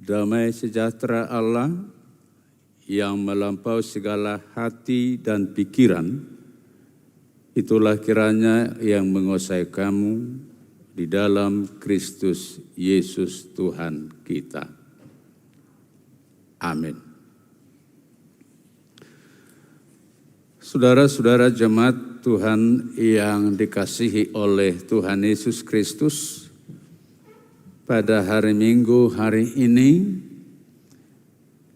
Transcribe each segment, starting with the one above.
Damai sejahtera Allah yang melampaui segala hati dan pikiran, itulah kiranya yang menguasai kamu di dalam Kristus Yesus Tuhan kita. Amin. Saudara-saudara jemaat Tuhan yang dikasihi oleh Tuhan Yesus Kristus, pada hari Minggu hari ini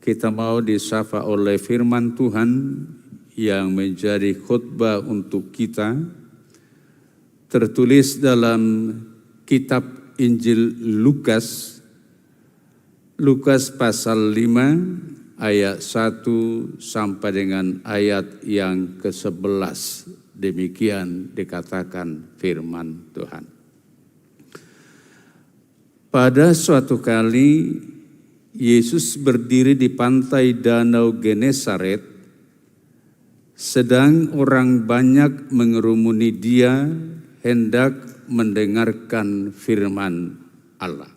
kita mau disapa oleh firman Tuhan yang menjadi khotbah untuk kita, tertulis dalam kitab Injil Lukas pasal 5 ayat 1 sampai dengan ayat yang ke-11. Demikian dikatakan firman Tuhan. Pada suatu kali, Yesus berdiri di pantai Danau Genesaret, sedang orang banyak mengerumuni dia hendak mendengarkan firman Allah.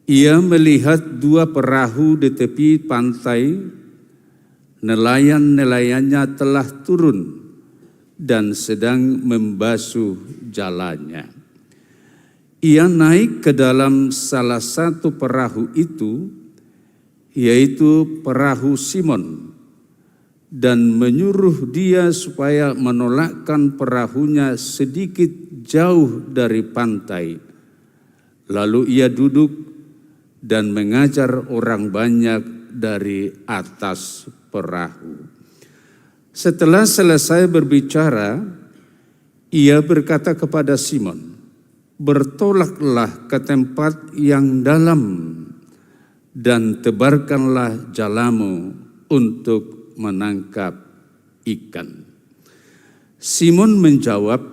Ia melihat dua perahu di tepi pantai, nelayan-nelayannya telah turun dan sedang membasuh jalannya. Ia naik ke dalam salah satu perahu itu, yaitu perahu Simon, dan menyuruh dia supaya menolakkan perahunya sedikit jauh dari pantai. Lalu ia duduk dan mengajar orang banyak dari atas perahu. Setelah selesai berbicara, ia berkata kepada Simon, "Bertolaklah ke tempat yang dalam dan tebarkanlah jalamu untuk menangkap ikan." Simon menjawab,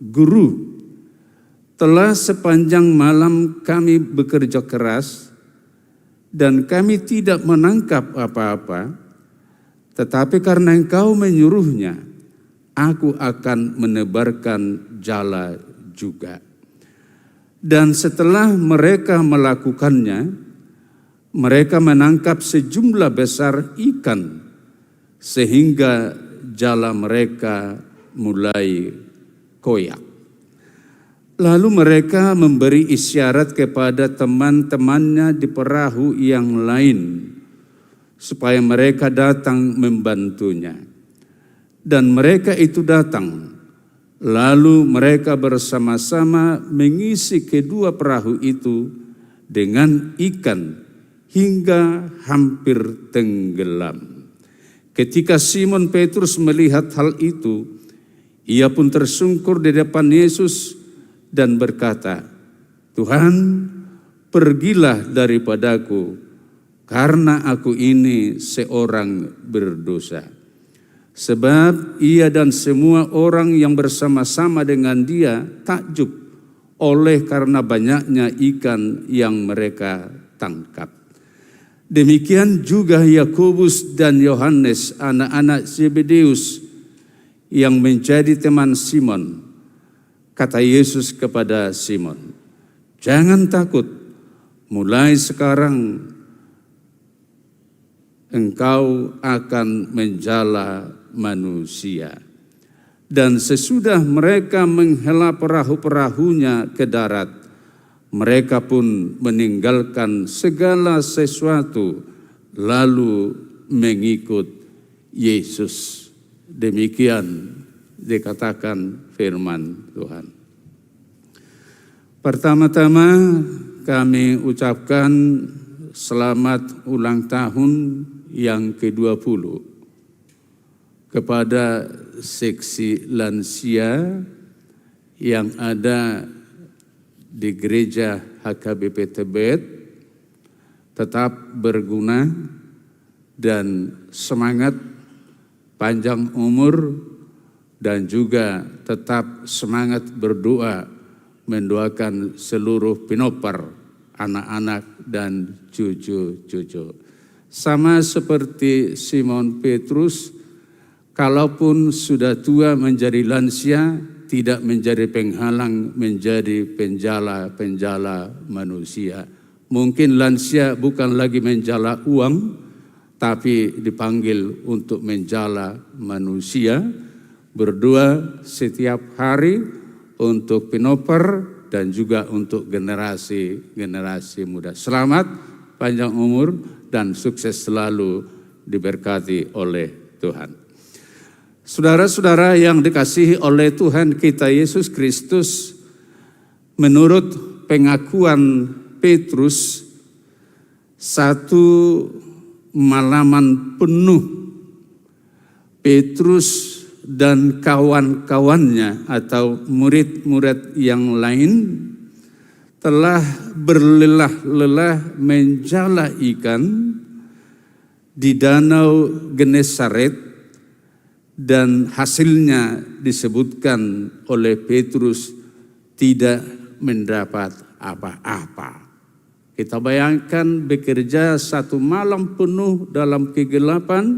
"Guru, telah sepanjang malam kami bekerja keras dan kami tidak menangkap apa-apa, tetapi karena Engkau menyuruhnya, aku akan menebarkan jala juga." Dan setelah mereka melakukannya, mereka menangkap sejumlah besar ikan, sehingga jala mereka mulai koyak. Lalu mereka memberi isyarat kepada teman-temannya di perahu yang lain, supaya mereka datang membantunya. Dan mereka itu datang. Lalu mereka bersama-sama mengisi kedua perahu itu dengan ikan hingga hampir tenggelam. Ketika Simon Petrus melihat hal itu, ia pun tersungkur di depan Yesus dan berkata, "Tuhan, pergilah daripadaku, karena aku ini seorang berdosa." Sebab ia dan semua orang yang bersama-sama dengan dia takjub oleh karena banyaknya ikan yang mereka tangkap. Demikian juga Yakobus dan Yohanes, anak-anak Zebedeus yang menjadi teman Simon. Kata Yesus kepada Simon, "Jangan takut, mulai sekarang engkau akan menjala manusia." Dan sesudah mereka menghela perahu-perahunya ke darat, mereka pun meninggalkan segala sesuatu lalu mengikut Yesus. Demikian dikatakan firman Tuhan. Pertama-tama kami ucapkan selamat ulang tahun yang ke-20 kepada seksi lansia yang ada di gereja HKBP Tebet. Tetap berguna dan semangat, panjang umur, dan juga tetap semangat berdoa, mendoakan seluruh pinopar, anak-anak dan cucu-cucu. Sama seperti Simon Petrus, kalaupun sudah tua menjadi lansia, tidak menjadi penghalang menjadi penjala-penjala manusia. Mungkin lansia bukan lagi menjala uang, tapi dipanggil untuk menjala manusia, berdoa setiap hari untuk pinoper dan juga untuk generasi muda. Selamat, panjang umur, dan sukses selalu diberkati oleh Tuhan. Saudara-saudara yang dikasihi oleh Tuhan kita Yesus Kristus, menurut pengakuan Petrus, satu malaman penuh Petrus dan kawan-kawannya atau murid-murid yang lain telah berlelah-lelah menjala ikan di Danau Genesaret, dan hasilnya disebutkan oleh Petrus tidak mendapat apa-apa. Kita bayangkan bekerja satu malam penuh dalam kegelapan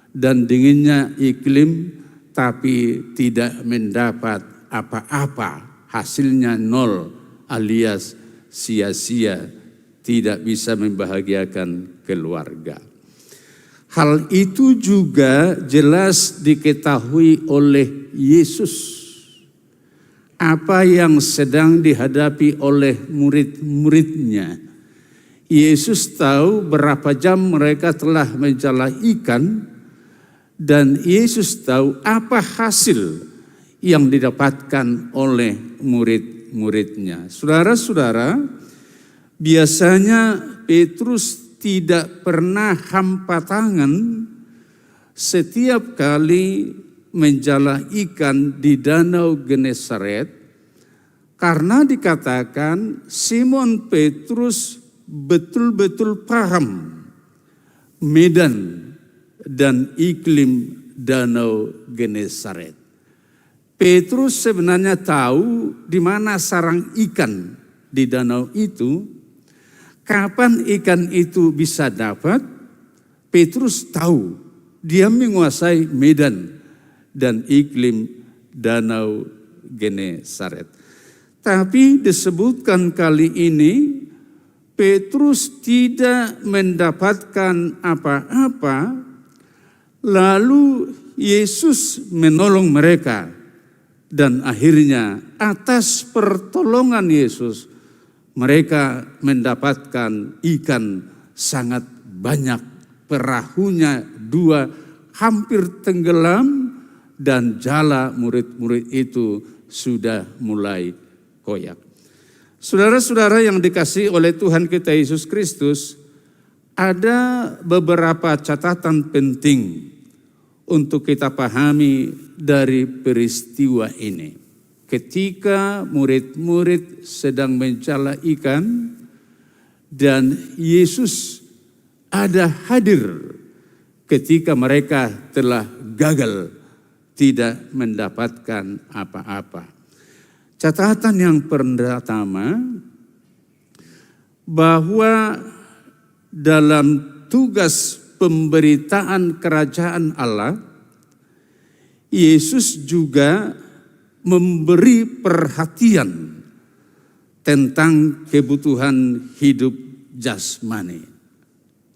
dan dinginnya iklim, tapi tidak mendapat apa-apa. Hasilnya nol, alias sia-sia, tidak bisa membahagiakan keluarga. Hal itu juga jelas diketahui oleh Yesus. Apa yang sedang dihadapi oleh murid-muridnya. Yesus tahu berapa jam mereka telah menjala ikan, dan Yesus tahu apa hasil yang didapatkan oleh murid-muridnya. Saudara-saudara, biasanya Petrus tidak pernah hampa tangan setiap kali menjala ikan di Danau Genesaret, karena dikatakan Simon Petrus betul-betul paham medan dan iklim Danau Genesaret. Petrus sebenarnya tahu di mana sarang ikan di danau itu, kapan ikan itu bisa dapat. Petrus tahu, dia menguasai medan dan iklim Danau Genesaret. Tapi disebutkan kali ini Petrus tidak mendapatkan apa-apa, lalu Yesus menolong mereka, dan akhirnya atas pertolongan Yesus mereka mendapatkan ikan sangat banyak. Perahunya 2 hampir tenggelam, dan jala murid-murid itu sudah mulai koyak. Saudara-saudara yang dikasihi oleh Tuhan kita Yesus Kristus, ada beberapa catatan penting untuk kita pahami dari peristiwa ini. Ketika murid-murid sedang menjala ikan dan Yesus ada hadir ketika mereka telah gagal, tidak mendapatkan apa-apa. Catatan yang pertama, bahwa dalam tugas pemberitaan kerajaan Allah, Yesus juga memberi perhatian tentang kebutuhan hidup jasmani.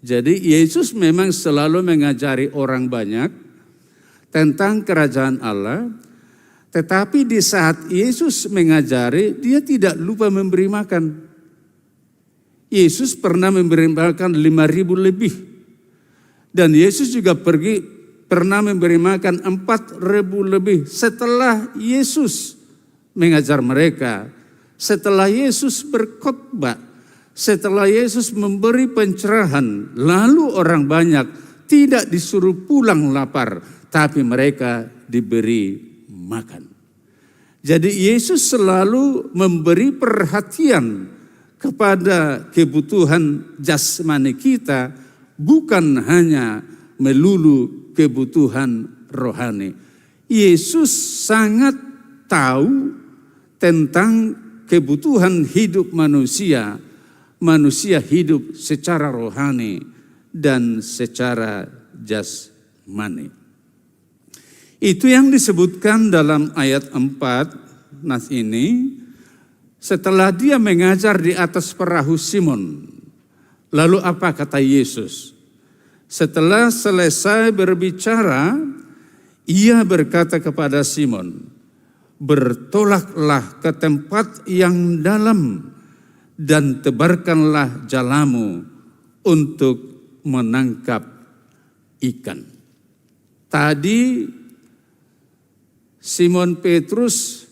Jadi Yesus memang selalu mengajari orang banyak tentang kerajaan Allah, tetapi di saat Yesus mengajari, dia tidak lupa memberi makan. Yesus pernah memberi makan 5.000 lebih. Dan Yesus juga pernah memberi makan 4.000 lebih setelah Yesus mengajar mereka, setelah Yesus berkhotbah, setelah Yesus memberi pencerahan, lalu orang banyak tidak disuruh pulang lapar, tapi mereka diberi makan. Jadi Yesus selalu memberi perhatian kepada kebutuhan jasmani kita, bukan hanya melulu kebutuhan rohani. Yesus sangat tahu tentang kebutuhan hidup manusia. Manusia hidup secara rohani dan secara jasmani. Itu yang disebutkan dalam ayat 4 nas ini, Setelah dia mengajar di atas perahu Simon, lalu apa kata Yesus? Setelah selesai berbicara, ia berkata kepada Simon, "Bertolaklah ke tempat yang dalam dan tebarkanlah jalamu untuk menangkap ikan." Tadi Simon Petrus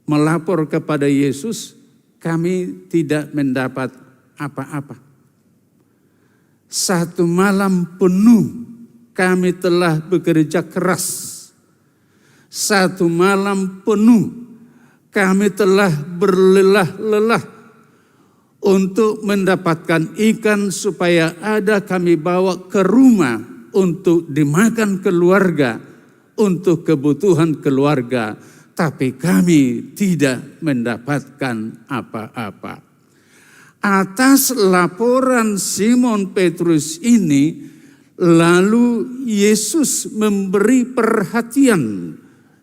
melapor kepada Yesus, "Kami tidak mendapat apa-apa. 1 malam penuh kami telah bekerja keras. 1 malam penuh kami telah berlelah-lelah untuk mendapatkan ikan supaya ada kami bawa ke rumah untuk dimakan keluarga, untuk kebutuhan keluarga. Tapi kami tidak mendapatkan apa-apa." Atas laporan Simon Petrus ini, lalu Yesus memberi perhatian.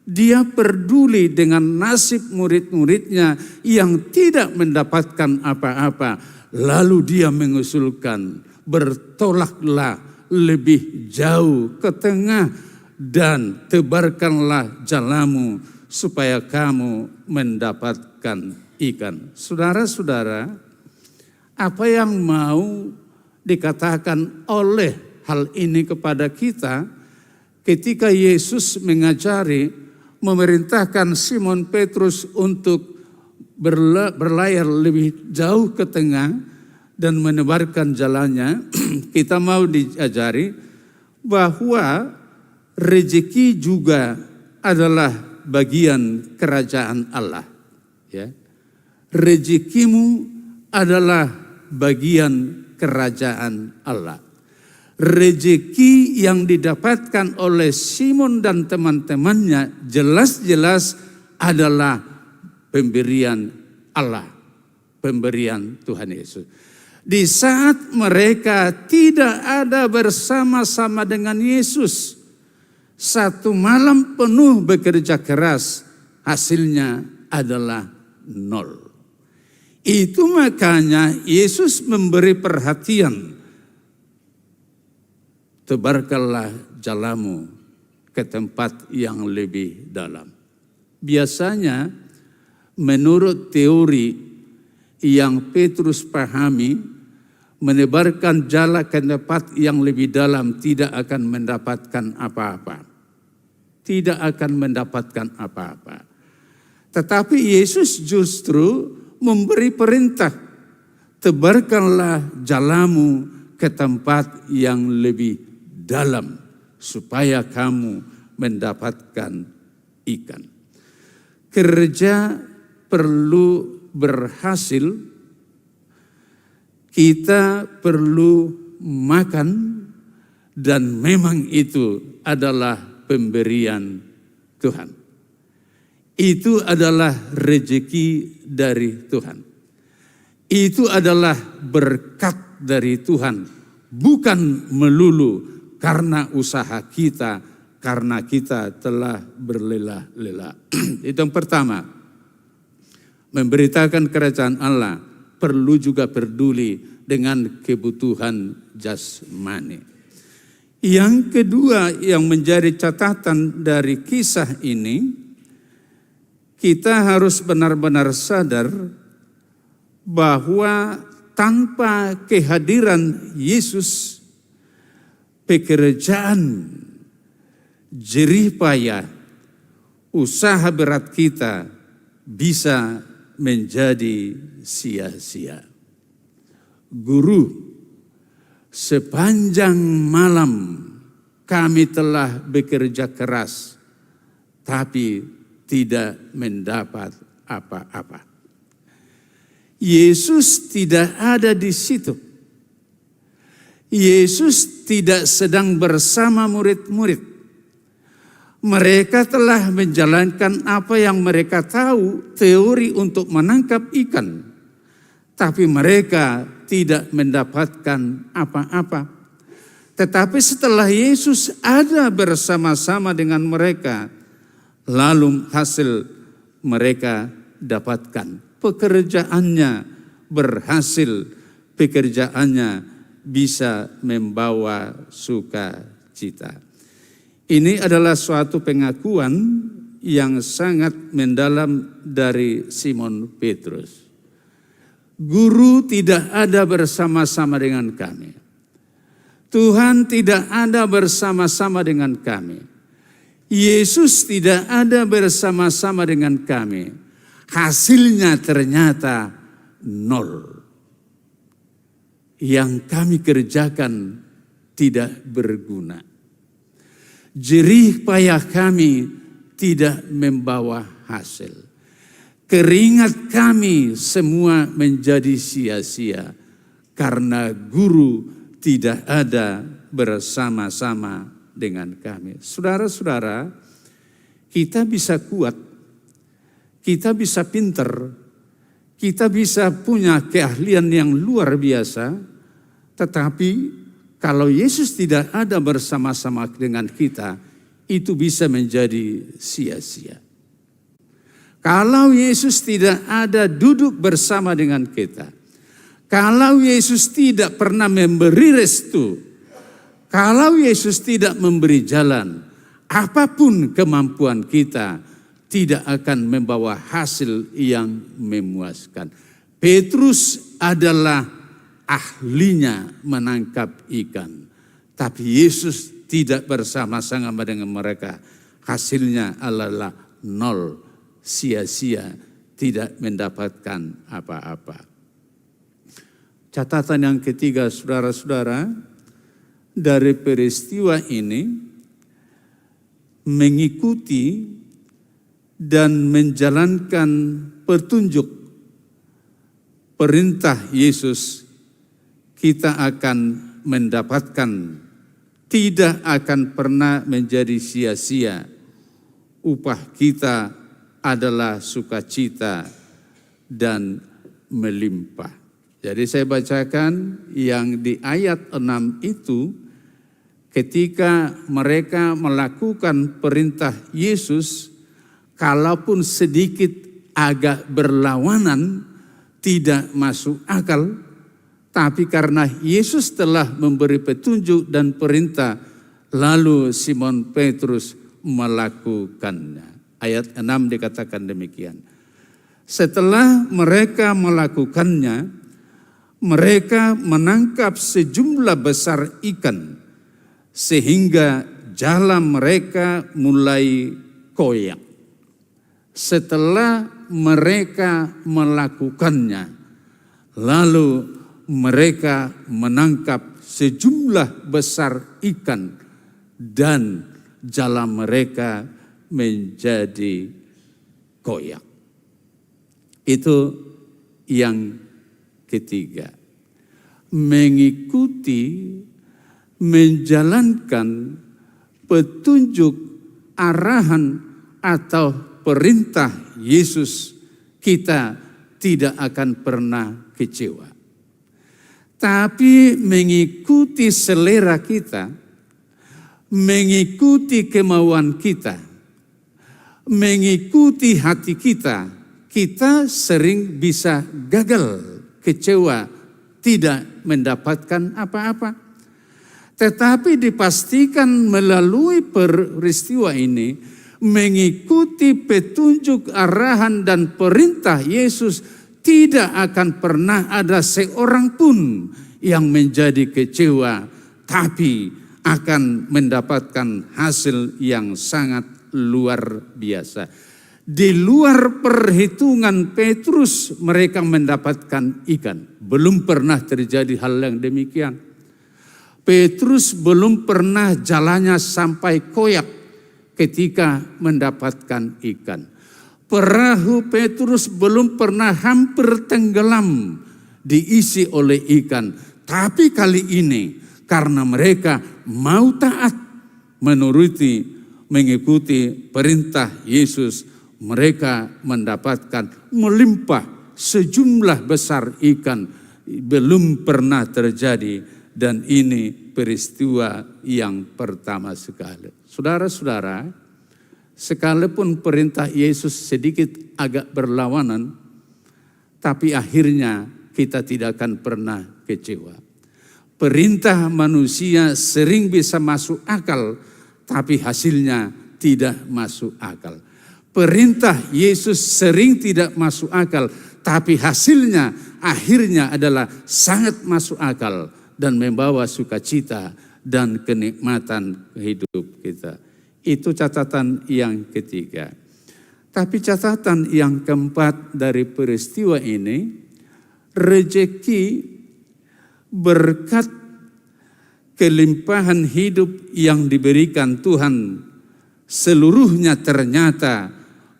Dia peduli dengan nasib murid-muridnya yang tidak mendapatkan apa-apa. Lalu dia mengusulkan, "Bertolaklah lebih jauh ke tengah dan tebarkanlah jalamu supaya kamu mendapatkan ikan." Saudara-saudara, apa yang mau dikatakan oleh hal ini kepada kita ketika Yesus mengajari, memerintahkan Simon Petrus untuk berlayar lebih jauh ke tengah dan menebarkan jalannya, kita mau diajari bahwa rezeki juga adalah bagian kerajaan Allah. Ya. Rezekimu adalah bagian kerajaan Allah. Rezeki yang didapatkan oleh Simon dan teman-temannya jelas-jelas adalah pemberian Allah, pemberian Tuhan Yesus. Di saat mereka tidak ada bersama-sama dengan Yesus, 1 malam penuh bekerja keras, hasilnya adalah 0. Itu makanya Yesus memberi perhatian, "Tebarkanlah jalamu ke tempat yang lebih dalam." Biasanya menurut teori yang Petrus pahami, menebarkan jala ke tempat yang lebih dalam tidak akan mendapatkan apa-apa. Tidak akan mendapatkan apa-apa. Tetapi Yesus justru memberi perintah, "Tebarkanlah jalamu ke tempat yang lebih dalam supaya kamu mendapatkan ikan." Kerja perlu berhasil, kita perlu makan, dan memang itu adalah pemberian Tuhan. Itu adalah rezeki dari Tuhan. Itu adalah berkat dari Tuhan, bukan melulu karena usaha kita, karena kita telah berlelah-lelah. Itu yang pertama. Memberitakan kerajaan Allah perlu juga peduli dengan kebutuhan jasmani. Yang kedua yang menjadi catatan dari kisah ini, kita harus benar-benar sadar bahwa tanpa kehadiran Yesus, pekerjaan jerih payah, usaha berat kita bisa menjadi sia-sia. Guru, sepanjang malam kami telah bekerja keras, tapi tidak mendapat apa-apa. Yesus tidak ada di situ. Yesus tidak sedang bersama murid-murid. Mereka telah menjalankan apa yang mereka tahu, teori untuk menangkap ikan. Tapi mereka tidak mendapatkan apa-apa. Tetapi setelah Yesus ada bersama-sama dengan mereka, lalu hasil mereka dapatkan pekerjaannya berhasil, pekerjaannya bisa membawa sukacita. Ini adalah suatu pengakuan yang sangat mendalam dari Simon Petrus. Guru tidak ada bersama-sama dengan kami. Tuhan tidak ada bersama-sama dengan kami. Yesus tidak ada bersama-sama dengan kami. Hasilnya ternyata nol. Yang kami kerjakan tidak berguna. Jerih payah kami tidak membawa hasil. Keringat kami semua menjadi sia-sia karena guru tidak ada bersama-sama dengan kami. Saudara-saudara, kita bisa kuat, kita bisa pinter, kita bisa punya keahlian yang luar biasa, tetapi kalau Yesus tidak ada bersama-sama dengan kita, itu bisa menjadi sia-sia. Kalau Yesus tidak ada duduk bersama dengan kita, kalau Yesus tidak pernah memberi restu, kalau Yesus tidak memberi jalan, apapun kemampuan kita tidak akan membawa hasil yang memuaskan. Petrus adalah ahlinya menangkap ikan, tapi Yesus tidak bersama-sama dengan mereka. Hasilnya adalah nol, sia-sia, tidak mendapatkan apa-apa. Catatan yang ketiga, saudara-saudara, dari peristiwa ini, mengikuti dan menjalankan petunjuk perintah Yesus, kita akan mendapatkan, tidak akan pernah menjadi sia-sia. Upah kita adalah sukacita dan melimpah. Jadi saya bacakan yang di ayat 6 itu, ketika mereka melakukan perintah Yesus, kalaupun sedikit agak berlawanan, tidak masuk akal, tapi karena Yesus telah memberi petunjuk dan perintah, lalu Simon Petrus melakukannya. Ayat 6 dikatakan demikian. Setelah mereka melakukannya, mereka menangkap sejumlah besar ikan, sehingga jalan mereka mulai koyak. Setelah mereka melakukannya, lalu mereka menangkap sejumlah besar ikan dan jalan mereka menjadi koyak. Itu yang ketiga. Mengikuti, menjalankan petunjuk, arahan atau perintah Yesus, kita tidak akan pernah kecewa. Tapi mengikuti selera kita, mengikuti kemauan kita, mengikuti hati kita, kita sering bisa gagal, kecewa, tidak mendapatkan apa-apa. Tetapi dipastikan melalui peristiwa ini, mengikuti petunjuk, arahan dan perintah Yesus, tidak akan pernah ada seorang pun yang menjadi kecewa, tapi akan mendapatkan hasil yang sangat luar biasa. Di luar perhitungan Petrus, mereka mendapatkan ikan. Belum pernah terjadi hal yang demikian. Petrus belum pernah jalannya sampai koyak ketika mendapatkan ikan. Perahu Petrus belum pernah hampir tenggelam diisi oleh ikan. Tapi kali ini karena mereka mau taat, menuruti, mengikuti perintah Yesus, mereka mendapatkan melimpah sejumlah besar ikan. Belum pernah terjadi dan ini peristiwa yang pertama sekali. Saudara-saudara, sekalipun perintah Yesus sedikit agak berlawanan, tapi akhirnya kita tidak akan pernah kecewa. Perintah manusia sering bisa masuk akal, tapi hasilnya tidak masuk akal. Perintah Yesus sering tidak masuk akal, tapi hasilnya akhirnya adalah sangat masuk akal dan membawa sukacita dan kenikmatan hidup kita. Itu catatan yang ketiga. Tapi catatan yang keempat dari peristiwa ini, rezeki berkat kelimpahan hidup yang diberikan Tuhan seluruhnya ternyata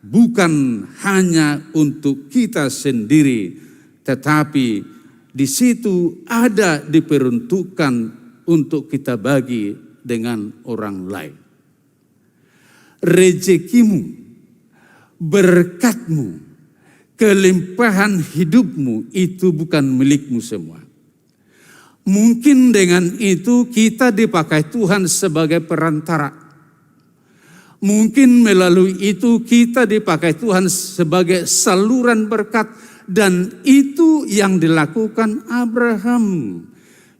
bukan hanya untuk kita sendiri, tetapi di situ ada diperuntukkan untuk kita bagi dengan orang lain. Rezekimu, berkatmu, kelimpahan hidupmu itu bukan milikmu semua. Mungkin dengan itu kita dipakai Tuhan sebagai perantara. Mungkin melalui itu kita dipakai Tuhan sebagai saluran berkat, dan itu yang dilakukan Abraham.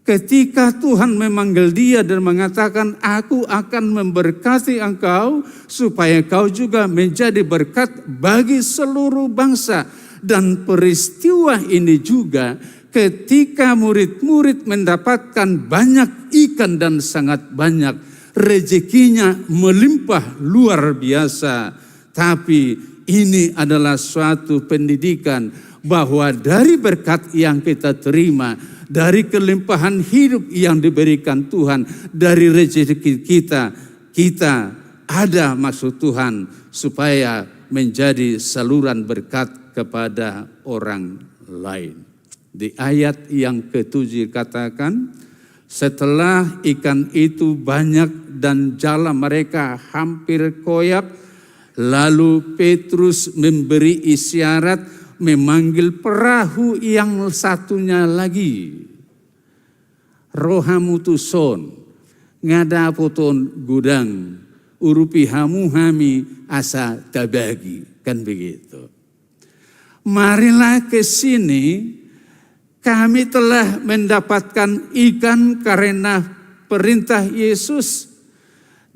Ketika Tuhan memanggil dia dan mengatakan, aku akan memberkati engkau supaya kau juga menjadi berkat bagi seluruh bangsa. Dan peristiwa ini juga ketika murid-murid mendapatkan banyak ikan dan sangat banyak, rezekinya melimpah luar biasa. Tapi ini adalah suatu pendidikan bahwa dari berkat yang kita terima, dari kelimpahan hidup yang diberikan Tuhan, dari rezeki kita ada maksud Tuhan supaya menjadi saluran berkat kepada orang lain. Di ayat yang ke-7 katakan, setelah ikan itu banyak dan jala mereka hampir koyak, lalu Petrus memberi isyarat memanggil perahu yang satunya lagi. Rohamu tuson, ngadapoton gudang, urupi hamu hami asa tabagi. Kan begitu. Marilah ke sini, kami telah mendapatkan ikan karena perintah Yesus,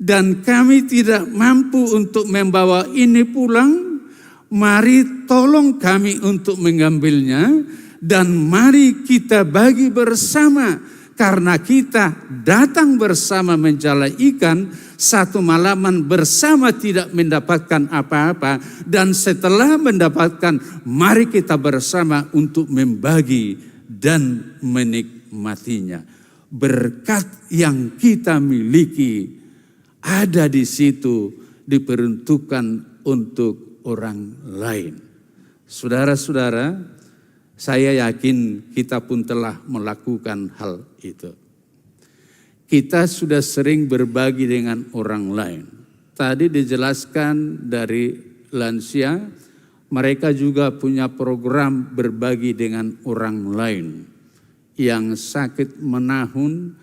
dan kami tidak mampu untuk membawa ini pulang. Mari tolong kami untuk mengambilnya, dan mari kita bagi bersama, karena kita datang bersama menjala ikan, satu malaman bersama tidak mendapatkan apa-apa, dan setelah mendapatkan, mari kita bersama untuk membagi dan menikmatinya. Berkat yang kita miliki ada di situ, diperuntukkan untuk orang lain. Saudara-saudara, saya yakin kita pun telah melakukan hal itu. Kita sudah sering berbagi dengan orang lain. Tadi dijelaskan dari lansia, mereka juga punya program berbagi dengan orang lain yang sakit menahun,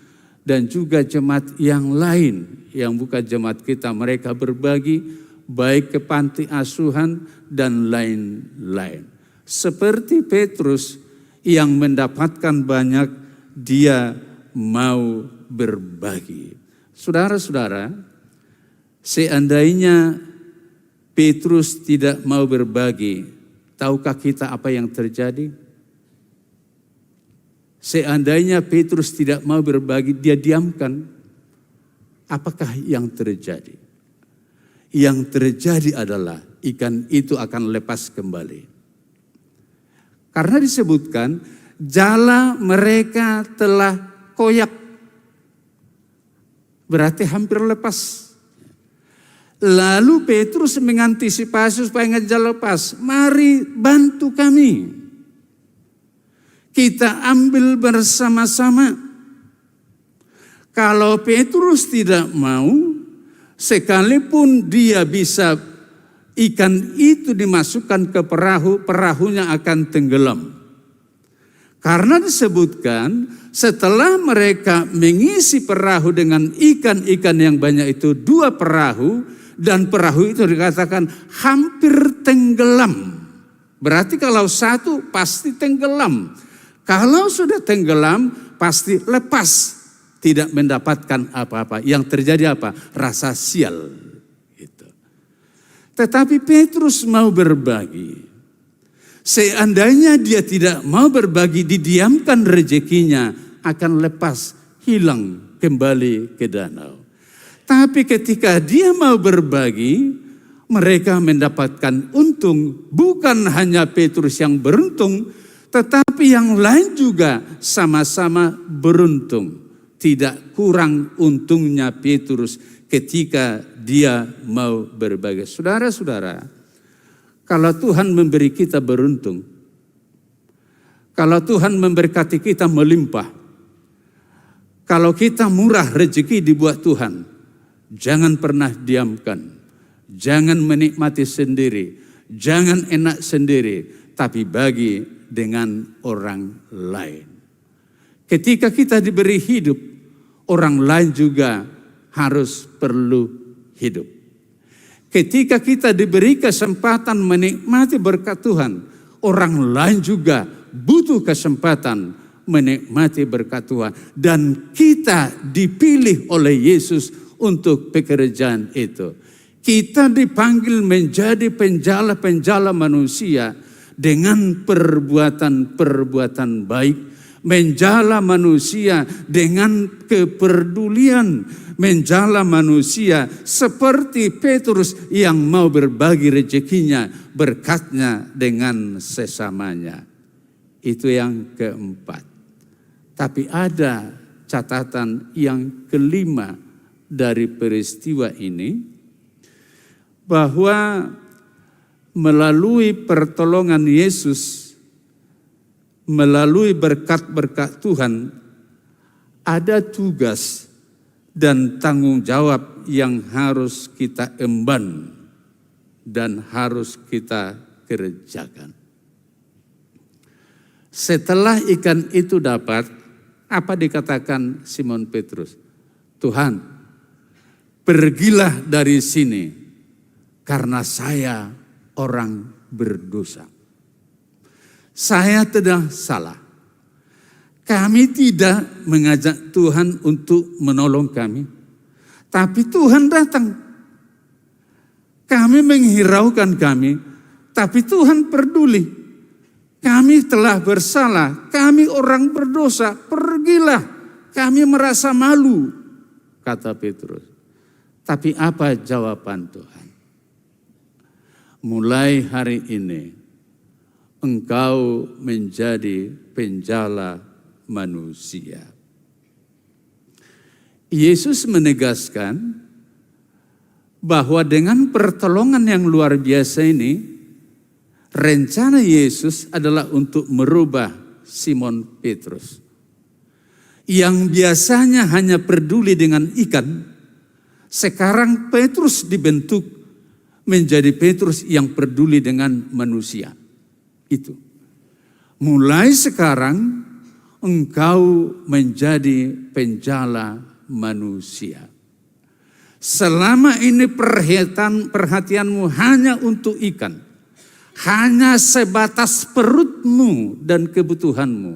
dan juga jemaat yang lain yang bukan jemaat kita, mereka berbagi baik ke panti asuhan dan lain-lain. Seperti Petrus yang mendapatkan banyak, dia mau berbagi. Saudara-saudara, seandainya Petrus tidak mau berbagi, tahukah kita apa yang terjadi? Seandainya Petrus tidak mau berbagi, dia diamkan, apakah yang terjadi? Yang terjadi adalah ikan itu akan lepas kembali. Karena disebutkan jala mereka telah koyak, berarti hampir lepas. Lalu Petrus mengantisipasi supaya ngejala lepas. Mari bantu kami, kita ambil bersama-sama. Kalau Petrus tidak mau, sekalipun dia bisa ikan itu dimasukkan ke perahu, perahunya akan tenggelam. Karena disebutkan setelah mereka mengisi perahu dengan ikan-ikan yang banyak itu, 2 perahu, dan perahu itu dikatakan hampir tenggelam. Berarti kalau satu pasti tenggelam. Kalau sudah tenggelam pasti lepas, tidak mendapatkan apa-apa. Yang terjadi apa? Rasa sial. Gitu. Tetapi Petrus mau berbagi. Seandainya dia tidak mau berbagi, didiamkan rezekinya akan lepas, hilang kembali ke danau. Tapi ketika dia mau berbagi, mereka mendapatkan untung. Bukan hanya Petrus yang beruntung, tetapi yang lain juga sama-sama beruntung. Tidak kurang untungnya Petrus ketika dia mau berbagi. Saudara-saudara, kalau Tuhan memberi kita beruntung, kalau Tuhan memberkati kita melimpah, kalau kita murah rezeki dibuat Tuhan, jangan pernah diamkan, jangan menikmati sendiri, jangan enak sendiri, tapi bagi dengan orang lain. Ketika kita diberi hidup, orang lain juga harus perlu hidup. Ketika kita diberi kesempatan menikmati berkat Tuhan, orang lain juga butuh kesempatan menikmati berkat Tuhan. Dan kita dipilih oleh Yesus untuk pekerjaan itu. Kita dipanggil menjadi penjala-penjala manusia dengan perbuatan-perbuatan baik. Menjala manusia dengan kepedulian, menjala manusia seperti Petrus yang mau berbagi rezekinya, berkatnya dengan sesamanya. Itu yang keempat. Tapi ada catatan yang kelima dari peristiwa ini, bahwa melalui pertolongan Yesus, melalui berkat-berkat Tuhan, ada tugas dan tanggung jawab yang harus kita emban dan harus kita kerjakan. Setelah ikan itu dapat, apa dikatakan Simon Petrus? Tuhan, pergilah dari sini karena saya orang berdosa. Saya tidak salah. Kami tidak mengajak Tuhan untuk menolong kami. Tapi Tuhan datang. Kami menghiraukan kami. Tapi Tuhan peduli. Kami telah bersalah. Kami orang berdosa. Pergilah. Kami merasa malu. Kata Petrus. Tapi apa jawaban Tuhan? Mulai hari ini, engkau menjadi penjala manusia. Yesus menegaskan bahwa dengan pertolongan yang luar biasa ini, rencana Yesus adalah untuk merubah Simon Petrus. Yang biasanya hanya peduli dengan ikan, sekarang Petrus dibentuk menjadi Petrus yang peduli dengan manusia. Itu. Mulai sekarang engkau menjadi penjala manusia. Selama ini perhatianmu hanya untuk ikan. Hanya sebatas perutmu dan kebutuhanmu.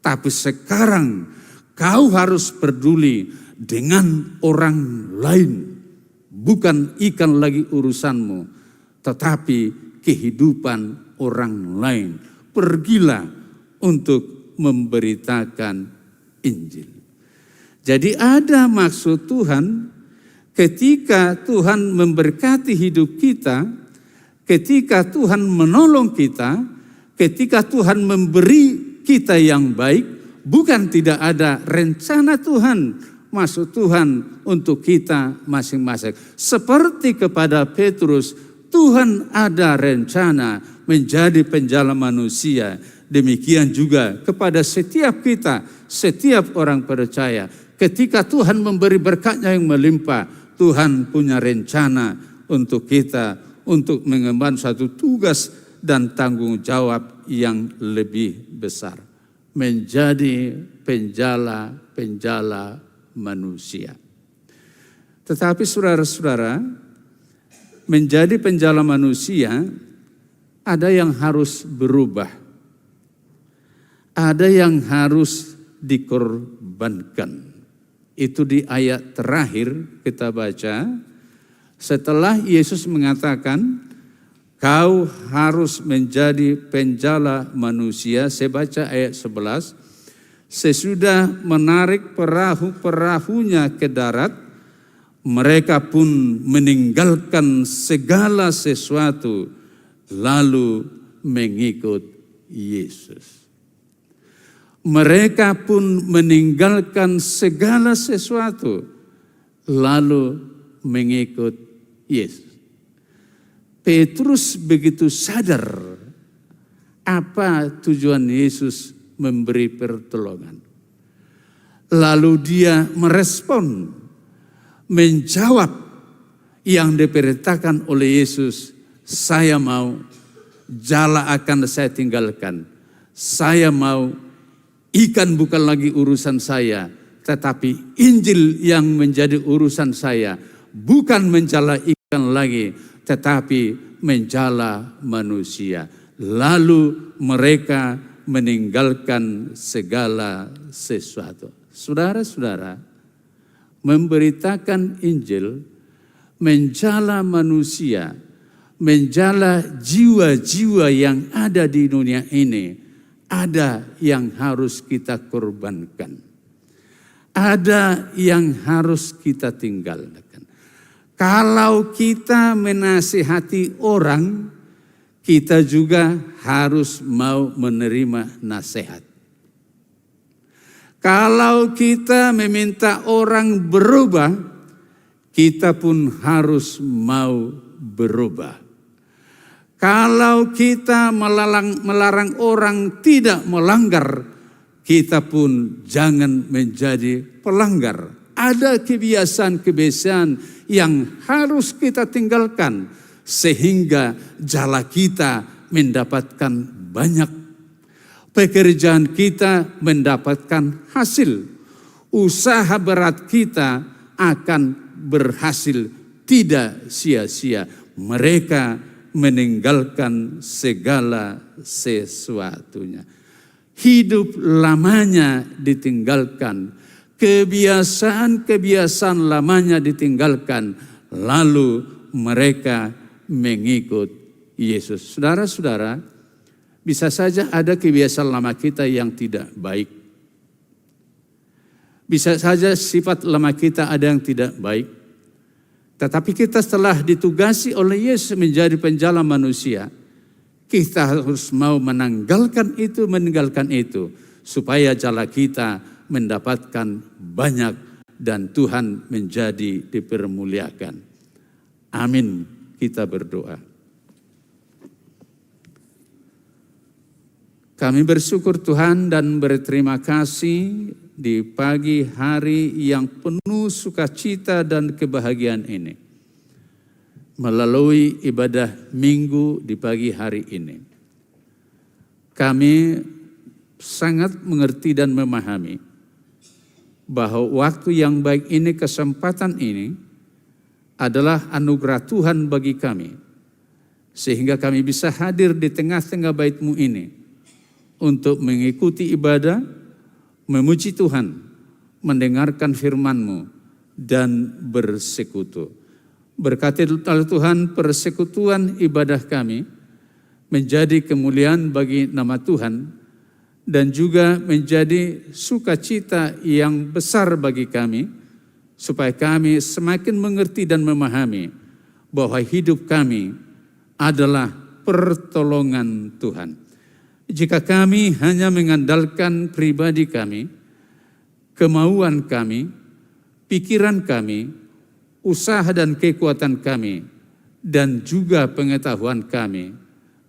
Tapi sekarang kau harus peduli dengan orang lain. Bukan ikan lagi urusanmu, tetapi kehidupan orang lain. Pergilah untuk memberitakan Injil. Jadi ada maksud Tuhan ketika Tuhan memberkati hidup kita, ketika Tuhan menolong kita, ketika Tuhan memberi kita yang baik, bukan tidak ada rencana Tuhan, maksud Tuhan untuk kita masing-masing. Seperti kepada Petrus, Tuhan ada rencana menjadi penjala manusia. Demikian juga kepada setiap kita, setiap orang percaya. Ketika Tuhan memberi berkat-Nya yang melimpah, Tuhan punya rencana untuk kita, untuk mengemban satu tugas dan tanggung jawab yang lebih besar. Menjadi penjala-penjala manusia. Tetapi saudara-saudara, menjadi penjala manusia ada yang harus berubah. Ada yang harus dikorbankan. Itu di ayat terakhir kita baca. Setelah Yesus mengatakan, kau harus menjadi penjala manusia. Saya baca ayat 11. Sesudah menarik perahunya ke darat, mereka pun meninggalkan segala sesuatu lalu mengikut Yesus. Mereka pun meninggalkan segala sesuatu lalu mengikut Yesus. Petrus begitu sadar apa tujuan Yesus memberi pertolongan. Lalu dia merespon, menjawab yang diperintahkan oleh Yesus. Saya mau, jala akan saya tinggalkan. Saya mau, ikan bukan lagi urusan saya, tetapi Injil yang menjadi urusan saya. Bukan menjala ikan lagi, tetapi menjala manusia. Lalu mereka meninggalkan segala sesuatu. Saudara-saudara, memberitakan Injil, menjala manusia, menjala jiwa-jiwa yang ada di dunia ini, ada yang harus kita korbankan. Ada yang harus kita tinggalkan. Kalau kita menasihati orang, kita juga harus mau menerima nasihat. Kalau kita meminta orang berubah, kita pun harus mau berubah. Kalau kita melarang orang tidak melanggar, kita pun jangan menjadi pelanggar. Ada kebiasaan-kebiasaan yang harus kita tinggalkan sehingga jala kita mendapatkan banyak. Pekerjaan kita mendapatkan hasil. Usaha berat kita akan berhasil, tidak sia-sia. Mereka meninggalkan segala sesuatunya. Hidup lamanya ditinggalkan. Kebiasaan-kebiasaan lamanya ditinggalkan. Lalu mereka mengikut Yesus. Saudara-saudara, bisa saja ada kebiasaan lama kita yang tidak baik. Bisa saja sifat lama kita ada yang tidak baik. Tetapi kita setelah ditugasi oleh Yesus menjadi penjala manusia, kita harus mau meninggalkan itu, supaya jala kita mendapatkan banyak dan Tuhan menjadi dipermuliakan. Amin. Kita berdoa. Kami bersyukur Tuhan dan berterima kasih di pagi hari yang penuh sukacita dan kebahagiaan ini. Melalui ibadah minggu di pagi hari ini. Kami sangat mengerti dan memahami bahwa waktu yang baik ini, kesempatan ini adalah anugerah Tuhan bagi kami. Sehingga kami bisa hadir di tengah-tengah bait-Mu ini untuk mengikuti ibadah, memuji Tuhan, mendengarkan firman-Mu, dan bersekutu. Berkati Tuhan persekutuan ibadah kami menjadi kemuliaan bagi nama Tuhan, dan juga menjadi sukacita yang besar bagi kami, supaya kami semakin mengerti dan memahami bahwa hidup kami adalah pertolongan Tuhan. Jika kami hanya mengandalkan pribadi kami, kemauan kami, pikiran kami, usaha dan kekuatan kami, dan juga pengetahuan kami,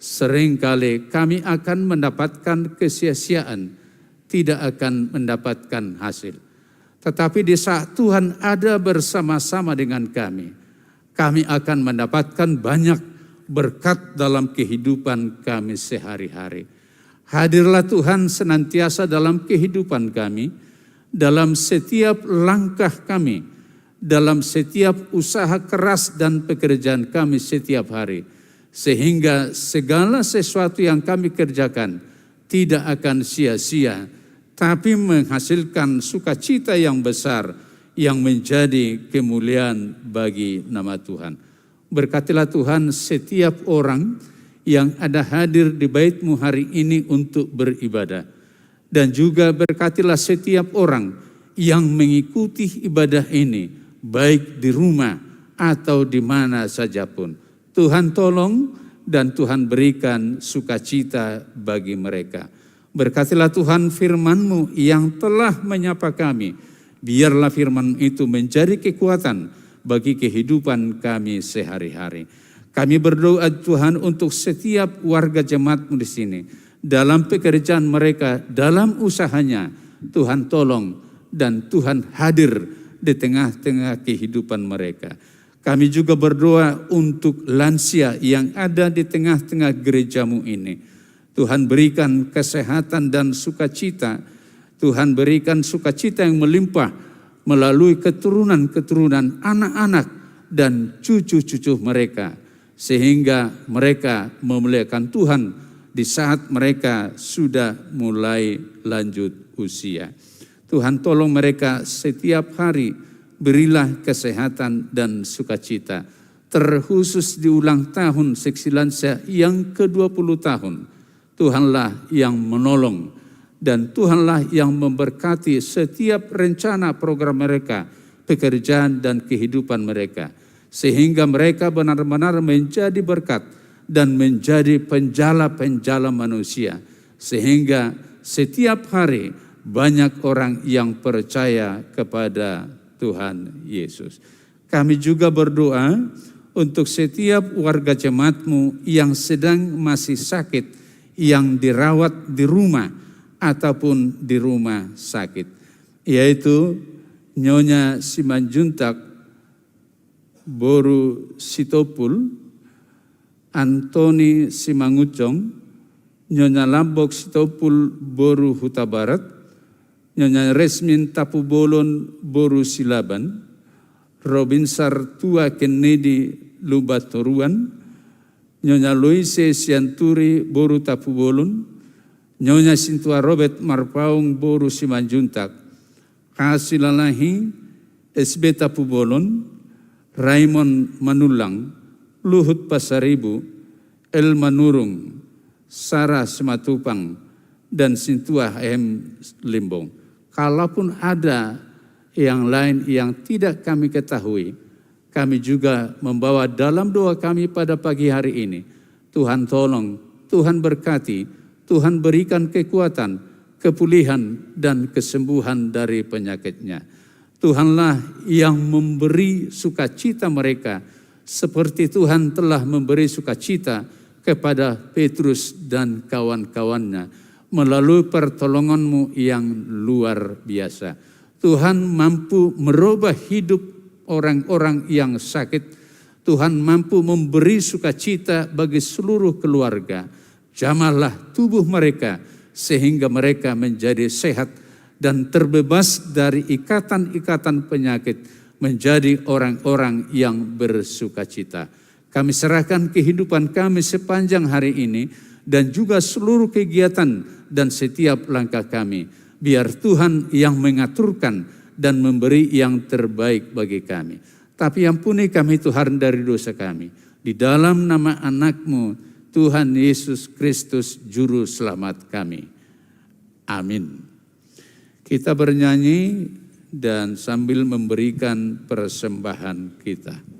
seringkali kami akan mendapatkan kesia-siaan, tidak akan mendapatkan hasil. Tetapi di saat Tuhan ada bersama-sama dengan kami akan mendapatkan banyak berkat dalam kehidupan kami sehari-hari. Hadirlah Tuhan senantiasa dalam kehidupan kami, dalam setiap langkah kami, dalam setiap usaha keras dan pekerjaan kami setiap hari. sehingga segala sesuatu yang kami kerjakan tidak akan sia-sia, tapi menghasilkan sukacita yang besar yang menjadi kemuliaan bagi nama Tuhan. Berkatilah Tuhan setiap orang yang ada hadir di bait-Mu hari ini untuk beribadah. Dan juga berkatilah setiap orang yang mengikuti ibadah ini, baik di rumah atau di mana saja pun. Tuhan tolong dan Tuhan berikan sukacita bagi mereka. Berkatilah Tuhan firman-Mu yang telah menyapa kami. Biarlah firman itu menjadi kekuatan bagi kehidupan kami sehari-hari. Kami berdoa Tuhan untuk setiap warga jemaat-Mu di sini. Dalam pekerjaan mereka, dalam usahanya, Tuhan tolong dan Tuhan hadir di tengah-tengah kehidupan mereka. Kami juga berdoa untuk lansia yang ada di tengah-tengah gereja-Mu ini. Tuhan berikan kesehatan dan sukacita. Tuhan berikan sukacita yang melimpah melalui keturunan-keturunan anak-anak dan cucu-cucu mereka. Sehingga mereka memuliakan Tuhan di saat mereka sudah mulai lanjut usia. Tuhan tolong mereka setiap hari, berilah kesehatan dan sukacita. Terkhusus di ulang tahun Seksi Lansia yang ke-20 tahun. Tuhanlah yang menolong dan Tuhanlah yang memberkati setiap rencana program mereka, pekerjaan dan kehidupan mereka. Sehingga mereka benar-benar menjadi berkat dan menjadi penjala-penjala manusia. Sehingga setiap hari banyak orang yang percaya kepada Tuhan Yesus. Kami juga berdoa untuk setiap warga jemaat-Mu yang sedang masih sakit, yang dirawat di rumah ataupun di rumah sakit, yaitu Nyonya Simanjuntak Boru Sitopul, Antoni Simangucong, Nyonya Lambok Sitopul Boru Huta Barat, Nyonya Resmin Tapubolon Boru Silaban, Robinsar Tua Kennedy Lubatoruan, Nyonya Loise Sianturi Boru Tapubolon, Nyonya Sintua Robert Marpaung Boru Simanjuntak, Kasilalahi SB Tapubolon, Raymond Manulang, Luhut Pasaribu, El Manurung, Sarah Sematupang, dan Sintua M. Limbong. Kalaupun ada yang lain yang tidak kami ketahui, kami juga membawa dalam doa kami pada pagi hari ini. Tuhan tolong, Tuhan berkati, Tuhan berikan kekuatan, kepulihan, dan kesembuhan dari penyakitnya. Tuhanlah yang memberi sukacita mereka, seperti Tuhan telah memberi sukacita kepada Petrus dan kawan-kawannya melalui pertolongan-Mu yang luar biasa. Tuhan mampu merubah hidup orang-orang yang sakit. Tuhan mampu memberi sukacita bagi seluruh keluarga. Jamahlah tubuh mereka sehingga mereka menjadi sehat dan terbebas dari ikatan-ikatan penyakit, menjadi orang-orang yang bersukacita. Kami serahkan kehidupan kami sepanjang hari ini dan juga seluruh kegiatan dan setiap langkah kami. Biar Tuhan yang mengaturkan dan memberi yang terbaik bagi kami. Tapi ampuni kami Tuhan dari dosa kami. Di dalam nama anak-Mu, Tuhan Yesus Kristus Juru Selamat kami. Amin. Kita bernyanyi dan sambil memberikan persembahan kita.